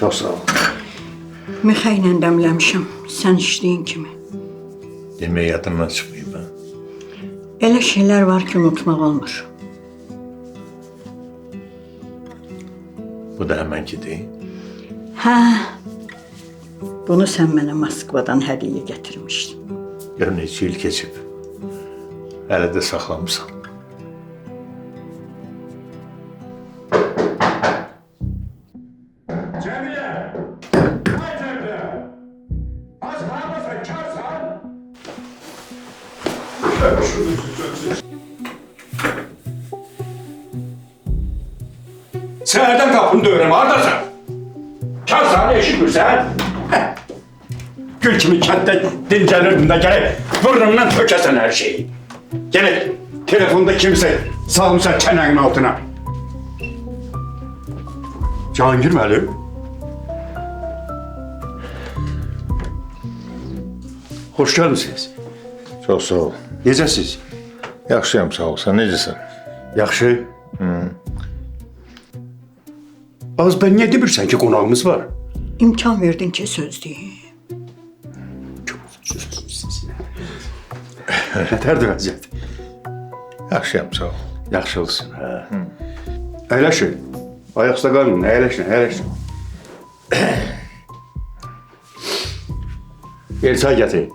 Çox sağ ol. Mixəylə dəmləmişəm, sən içdiyin kimi. Demək yadımdan çıxmayıb ha. Elə şeylər var ki, unutmaq olmur. Bu da həmənkidir. Hə, bunu sən mənə Moskvadan hədiyyə gətirmişdin. Gör neçə il keçib. Hələ də saxlamısan. Cemile! Hay Cemile! Az bağırmasan karsan! Seherden kapını dövürüm, haradasın? Karsan eşitmirsən? Gül kimi kentte dincəlirdim de gerek burnumdan tökesen her şeyi. Gerek telefonda kimse salmışsa çenenin altına. Cihangir müəllim. Hoş gəlmisiniz. Çox sağ ol. Necəsiz? Yaxşıyam sağ ol. Sən necəsən? Yaxşı. Az ben niye demirsən ki qonağımız var? İmkan verdin ki, söz deyim. Nətərdir vəziyyət? Yaxşıyam sağ ol. Yaxşı olsun. Əyləşin. Ayaqda qalın, əyləşin, əyləşin. Bir çay gətirin.